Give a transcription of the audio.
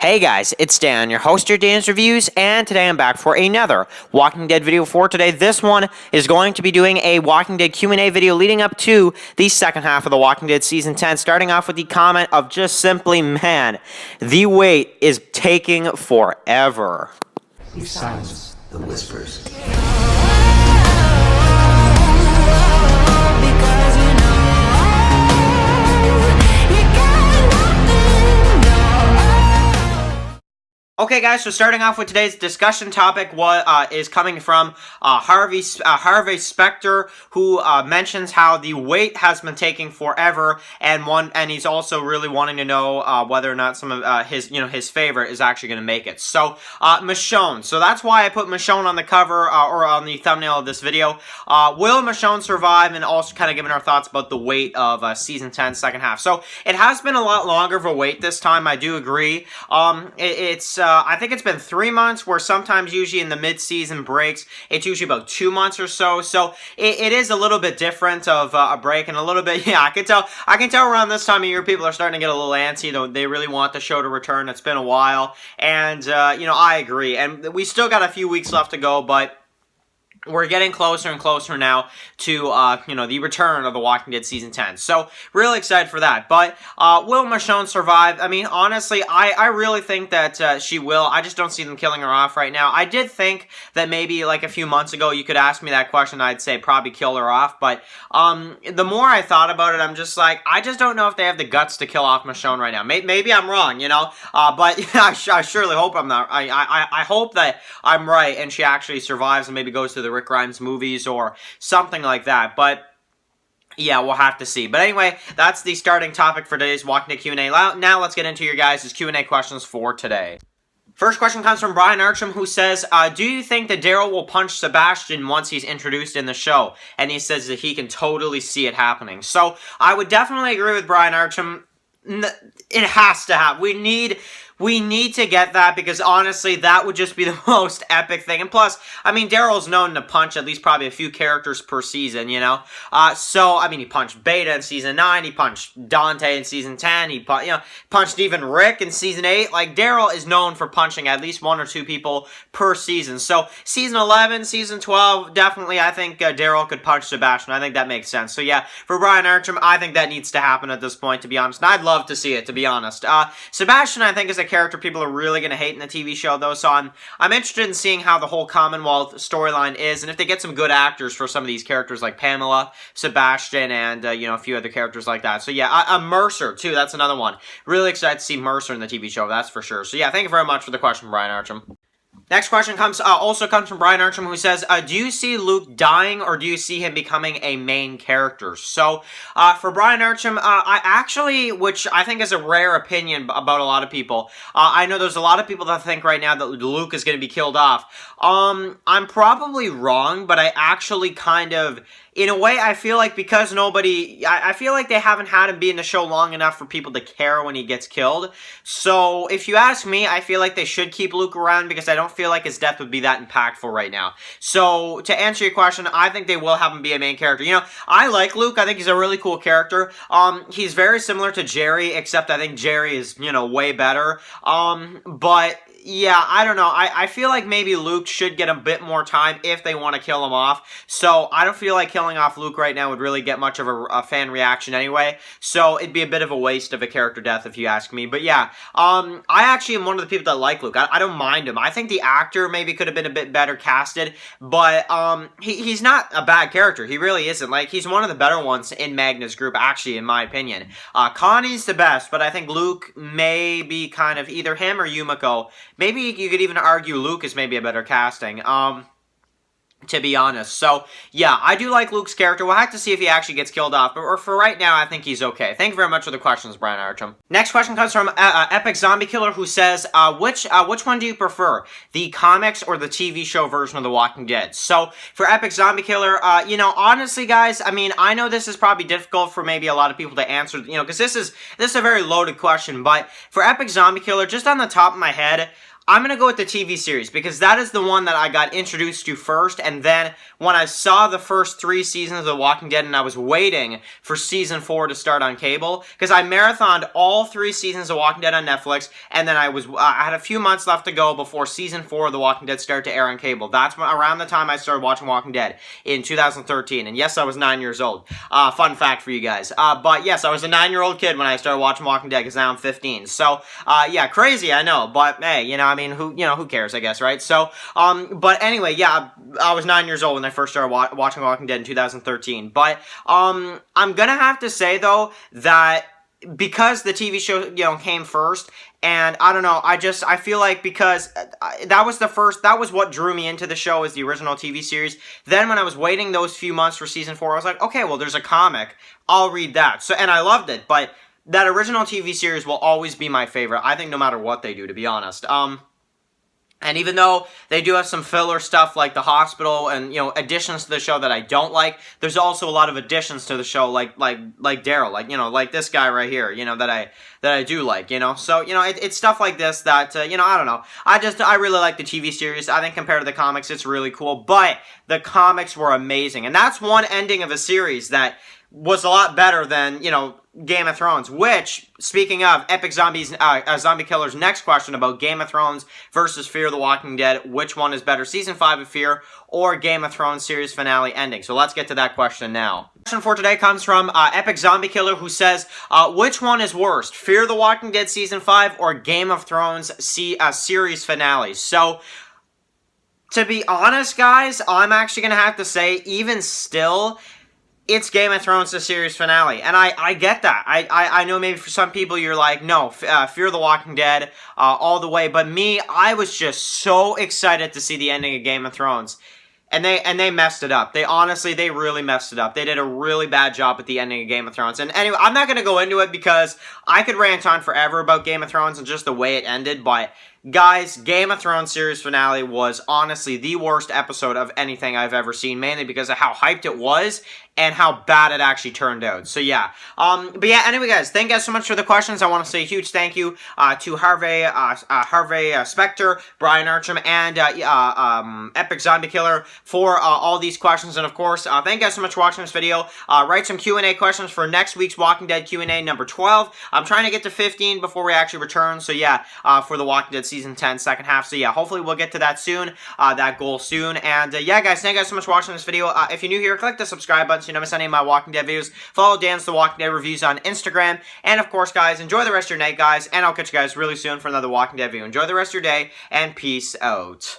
Hey guys, it's Dan, your host of Dan's Reviews, and today I'm back for another Walking Dead video for today. This one is going to be doing a Walking Dead Q&A video leading up to the second half of the Walking Dead Season 10, starting off with the comment of just simply, man, the wait is taking forever. We silence the whispers. Okay, guys, so starting off with today's discussion topic is coming from Harvey Specter, who mentions how the wait has been taking forever, and he's also really wanting to know whether or not some of his favorite is actually going to make it. So Michonne. So that's why I put Michonne on the cover or on the thumbnail of this video. Will Michonne survive? And also kind of giving our thoughts about the wait of Season 10 second half. So it has been a lot longer of a wait this time. I do agree. I think it's been 3 months, where sometimes usually in the mid-season breaks, it's usually about 2 months or so. So it is a little bit different of a break, and a little bit, yeah, I can tell around this time of year people are starting to get a little antsy. They really want the show to return. It's been a while, and I agree. And we still got a few weeks left to go, but we're getting closer and closer now to, the return of The Walking Dead Season 10. So, really excited for that. But, will Michonne survive? I mean, honestly, I really think that she will. I just don't see them killing her off right now. I did think that maybe, like, a few months ago, you could ask me that question, I'd say probably kill her off. But, the more I thought about it, I'm just like, I just don't know if they have the guts to kill off Michonne right now. Maybe I'm wrong, but I surely hope I'm not. I hope that I'm right and she actually survives and maybe goes to the Rick Grimes movies or something like that, but yeah, we'll have to see. But anyway, that's the starting topic for today's Walking Dead Q&A. Now let's get into your guys' Q&A questions for today. First question comes from Brian Archam, who says, do you think that Daryl will punch Sebastian once he's introduced in the show? And he says that he can totally see it happening. So, I would definitely agree with Brian Archam. It has to happen. We need to get that, because honestly, that would just be the most epic thing. And plus, I mean, Daryl's known to punch at least probably a few characters per season, So, I mean, he punched Beta in Season 9, he punched Dante in Season 10, he punched even Rick in Season 8. Like, Daryl is known for punching at least 1 or 2 people per season. So, Season 11, Season 12, definitely, I think Daryl could punch Sebastian. I think that makes sense. So, yeah, for Brian Archam, I think that needs to happen at this point, to be honest. And I'd love to see it, to be honest. Sebastian, I think, is a character people are really going to hate in the TV show, though, so I'm interested in seeing how the whole Commonwealth storyline is, and if they get some good actors for some of these characters like Pamela, Sebastian, and, a few other characters like that. So, yeah, Mercer, too, that's another one. Really excited to see Mercer in the TV show, that's for sure. So, yeah, thank you very much for the question, Brian Archam. Next question also comes from Brian Archam, who says, do you see Luke dying, or do you see him becoming a main character? So, for Brian Archam, I actually, which I think is a rare opinion about a lot of people, I know there's a lot of people that think right now that Luke is going to be killed off. I'm probably wrong, but I actually kind of, in a way, I feel like because I feel like they haven't had him be in the show long enough for people to care when he gets killed. So, if you ask me, I feel like they should keep Luke around, because I don't feel like his death would be that impactful right now. So, to answer your question, I think they will have him be a main character. I like Luke. I think he's a really cool character. He's very similar to Jerry, except I think Jerry is, way better. But yeah, I don't know. I feel like maybe Luke should get a bit more time if they want to kill him off. So, I don't feel like killing off Luke right now would really get much of a fan reaction anyway. So, it'd be a bit of a waste of a character death if you ask me. But yeah, I actually am one of the people that like Luke. I don't mind him. I think the actor maybe could have been a bit better casted. But he's not a bad character. He really isn't. Like, he's one of the better ones in Magna's group, actually, in my opinion. Connie's the best, but I think Luke may be kind of either him or Yumiko. Maybe you could even argue Luke is maybe a better casting, to be honest. So, yeah, I do like Luke's character. We'll have to see if he actually gets killed off, but for right now, I think he's okay. Thank you very much for the questions, Brian Archam. Next question comes from Epic Zombie Killer, who says, which one do you prefer, the comics or the TV show version of The Walking Dead? So, for Epic Zombie Killer, honestly, guys, I mean, I know this is probably difficult for maybe a lot of people to answer, because this is a very loaded question, but for Epic Zombie Killer, just on the top of my head, I'm going to go with the TV series because that is the one that I got introduced to first, and then when I saw the first 3 seasons of The Walking Dead and I was waiting for season 4 to start on cable, because I marathoned all 3 seasons of Walking Dead on Netflix, and then I had a few months left to go before season 4 of The Walking Dead started to air on cable. That's around the time I started watching Walking Dead in 2013, and yes, I was 9 years old. Fun fact for you guys. But yes, I was a 9-year-old kid when I started watching Walking Dead, because now I'm 15. So, yeah, crazy, I know, but hey, you know, I mean, who cares, I guess, right? So, but anyway, yeah, I was 9 years old when I first started watching Walking Dead in 2013. But, I'm gonna have to say, though, that because the TV show, came first, and I don't know, I feel like because that was what drew me into the show, is the original TV series. Then when I was waiting those few months for season 4, I was like, okay, well, there's a comic, I'll read that. So, and I loved it, but that original TV series will always be my favorite, I think, no matter what they do, to be honest. And even though they do have some filler stuff like the hospital and, additions to the show that I don't like, there's also a lot of additions to the show like Daryl, like this guy right here, that I do like, So, it's stuff like this that, I don't know. I really like the TV series. I think compared to the comics, it's really cool. But the comics were amazing. And that's one ending of a series that was a lot better than, Game of Thrones, which, speaking of Epic Zombie Killer's next question about Game of Thrones versus Fear the Walking Dead, which one is better, Season 5 of Fear or Game of Thrones series finale ending? So let's get to that question now. Question for today comes from Epic Zombie Killer, who says, which one is worst, Fear the Walking Dead Season 5 or Game of Thrones series finale? So, to be honest, guys, I'm actually going to have to say, even still, it's Game of Thrones, the series finale, and I get that. I know maybe for some people you're like, no, Fear the Walking Dead all the way, but me, I was just so excited to see the ending of Game of Thrones, and they messed it up. They really messed it up. They did a really bad job at the ending of Game of Thrones, and anyway, I'm not going to go into it because I could rant on forever about Game of Thrones and just the way it ended, but guys, Game of Thrones series finale was honestly the worst episode of anything I've ever seen, mainly because of how hyped it was and how bad it actually turned out. So yeah, but yeah, anyway guys, thank you guys so much for the questions. I want to say a huge thank you to Harvey Specter, Brian Archam, and Epic Zombie Killer for all these questions, and of course, thank you guys so much for watching this video. Write some Q&A questions for next week's Walking Dead Q&A number 12. I'm trying to get to 15 before we actually return, so yeah, for the Walking Dead Season 10 second half, so yeah, hopefully we'll get to that soon, that goal soon, and yeah guys, thank you guys so much for watching this video. If you're new here, click the subscribe button so you don't miss any of my Walking Dead videos. Follow Dan's The Walking Dead Reviews on Instagram, and of course guys, enjoy the rest of your night guys, and I'll catch you guys really soon for another Walking Dead video. Enjoy the rest of your day, and peace out.